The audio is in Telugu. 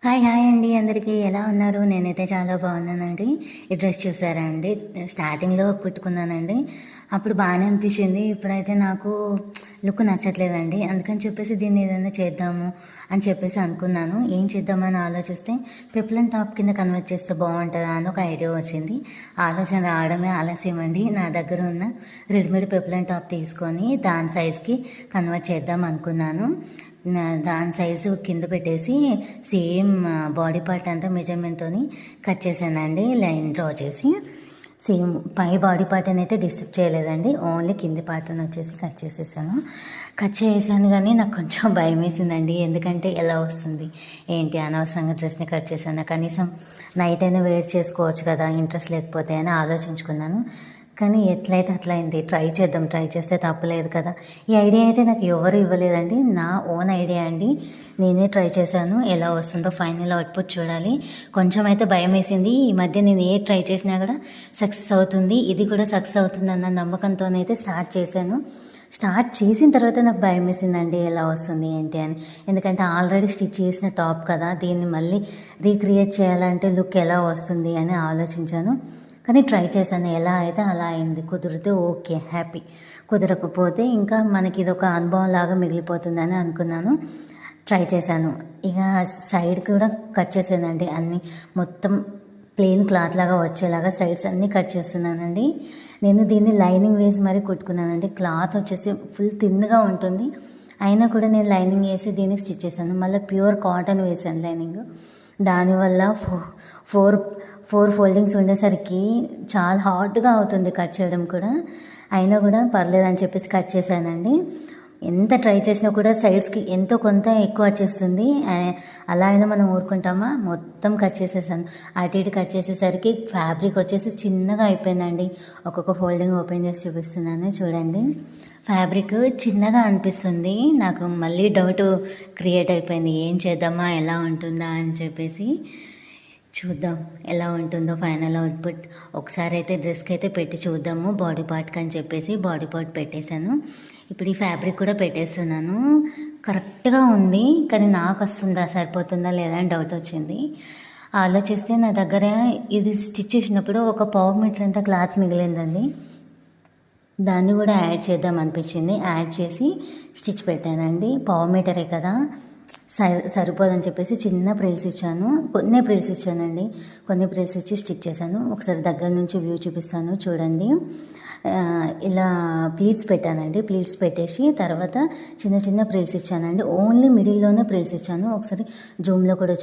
హాయ్ అండి అందరికీ ఎలా ఉన్నారు? నేనైతే చాలా బాగున్నానండి. ఈ డ్రెస్ చూసారా అండి? స్టార్టింగ్‌లో కుట్టుకున్నానండి. అప్పుడు బాగానే అనిపించింది. ఇప్పుడైతే నాకు లుక్ నచ్చట్లేదండి. అందుకని చెప్పేసి దీన్ని ఏదైనా చేద్దాము అని చెప్పేసి అనుకున్నాను. ఏం చేద్దామని ఆలోచిస్తే పెప్లమ్ టాప్ కింద కన్వర్ట్ చేస్తే బాగుంటుందా అని ఒక ఐడియా వచ్చింది. ఆలోచన రావడమే ఆలస్యం అండి. నా దగ్గర ఉన్న రెడీమేడ్ పెప్లమ్ టాప్ తీసుకొని దాని సైజ్కి కన్వర్ట్ చేద్దాం అనుకున్నాను. దాని సైజు కింద పెట్టేసి సేమ్ బాడీ పార్ట్ అంతా మెజర్మెంట్తో కట్ చేశానండి. లైన్ డ్రా చేసి సేమ్ పై బాడీ పార్ట్ అయితే డిస్టర్బ్ చేయలేదండి. ఓన్లీ కింది పార్ట్ని వచ్చేసి కట్ చేసేసాను. కట్ చేసాను కానీ నాకు కొంచెం భయం వేసిందండి. ఎందుకంటే ఎలా వస్తుంది ఏంటి అనవసరంగా డ్రెస్ని కట్ చేశాను. కనీసం నైట్ అయినా వేర్ చేసుకోవచ్చు కదా, ఇంట్రెస్ట్ లేకపోతే అని ఆలోచించుకున్నాను. కానీ ఎట్లయితే అట్లా అయింది. ట్రై చేస్తే తప్పలేదు కదా. ఈ ఐడియా అయితే నాకు ఎవరు ఇవ్వలేదండి, నా ఓన్ ఐడియా అండి. నేనే ట్రై చేశాను. ఎలా వస్తుందో ఫైనల్ అవుట్పుట్ చూడాలి. కొంచెం అయితే భయం వేసింది. ఈ మధ్య నేను ఏ ట్రై చేసినా కూడా సక్సెస్ అవుతుంది, ఇది కూడా సక్సెస్ అవుతుంది అన్న నమ్మకంతోనైతే స్టార్ట్ చేశాను. స్టార్ట్ చేసిన తర్వాత నాకు భయం వేసిందండి, ఎలా వస్తుంది ఏంటి అని. ఎందుకంటే ఆల్రెడీ స్టిచ్ చేసిన టాప్ కదా, దీన్ని మళ్ళీ రీక్రియేట్ చేయాలంటే లుక్ ఎలా వస్తుంది అని ఆలోచించాను. కానీ ట్రై చేశాను. ఎలా అయితే అలా అయింది. కుదిరితే ఓకే, హ్యాపీ. కుదరకపోతే ఇంకా మనకి ఇది ఒక అనుభవం లాగా మిగిలిపోతుందని అనుకున్నాను. ట్రై చేశాను. ఇక సైడ్ కూడా కట్ చేశానండి. అన్నీ మొత్తం ప్లెయిన్ క్లాత్ లాగా వచ్చేలాగా సైడ్స్ అన్నీ కట్ చేస్తున్నానండి. నేను దీన్ని లైనింగ్ వేసి మరీ కుట్టుకున్నానండి. క్లాత్ వచ్చేసి ఫుల్ థిన్గా ఉంటుంది. అయినా కూడా నేను లైనింగ్ వేసి దీనికి స్టిచ్ చేశాను. మళ్ళీ ప్యూర్ కాటన్ వేసాను లైనింగ్. దానివల్ల ఫోర్ ఫోర్ ఫోల్డింగ్స్ ఉండేసరికి చాలా హార్డ్గా అవుతుంది కట్ చేయడం కూడా. అయినా కూడా పర్లేదని చెప్పేసి కట్ చేశానండి. ఎంత ట్రై చేసినా కూడా సైడ్స్కి ఎంతో కొంత ఎక్కువ వచ్చేస్తుంది. అలా అయినా మనం ఊరుకుంటామా? మొత్తం కట్ చేసేసాను. అటు ఇటు కట్ చేసేసరికి ఫ్యాబ్రిక్ వచ్చేసి చిన్నగా అయిపోయిందండి. ఒక్కొక్క ఫోల్డింగ్ ఓపెన్ చేసి చూపిస్తున్నాను చూడండి. ఫ్యాబ్రిక్ చిన్నగా అనిపిస్తుంది. నాకు మళ్ళీ డౌట్ క్రియేట్ అయిపోయింది, ఏం చేద్దామా, ఎలా ఉంటుందా అని చెప్పేసి. చూద్దాం ఎలా ఉంటుందో ఫైనల్ అవుట్పుట్. ఒకసారి అయితే డ్రెస్కి అయితే పెట్టి చూద్దాము బాడీ పార్ట్కి అని చెప్పేసి బాడీ పార్ట్ పెట్టేశాను. ఇప్పుడు ఈ ఫ్యాబ్రిక్ కూడా పెట్టేస్తున్నాను. కరెక్ట్గా ఉంది, కానీ నాకు వస్తుందా, సరిపోతుందా లేదా అని డౌట్ వచ్చింది. ఆలోచిస్తే నా దగ్గర ఇది స్టిచ్ చేసినప్పుడు ఒక పావు మీటర్ అంత క్లాత్ మిగిలిందండి. దాన్ని కూడా యాడ్ చేద్దాం అనిపించింది. యాడ్ చేసి స్టిచ్ పెట్టానండి. పావు మీటరే కదా, సరిపోదని చెప్పేసి చిన్న ప్రిల్స్ ఇచ్చాను. కొన్ని ప్రిల్స్ ఇచ్చానండి. కొన్ని ప్రిల్స్ ఇచ్చి స్టిచ్ చేశాను. ఒకసారి దగ్గర నుంచి వ్యూ చూపిస్తాను చూడండి. ఇలా ప్లీట్స్ పెట్టానండి. ప్లీట్స్ పెట్టేసి తర్వాత చిన్న చిన్న ప్రిల్స్ ఇచ్చానండి. ఓన్లీ మిడిల్లోనే ప్రిల్స్ ఇచ్చాను. ఒకసారి జూమ్లో కూడా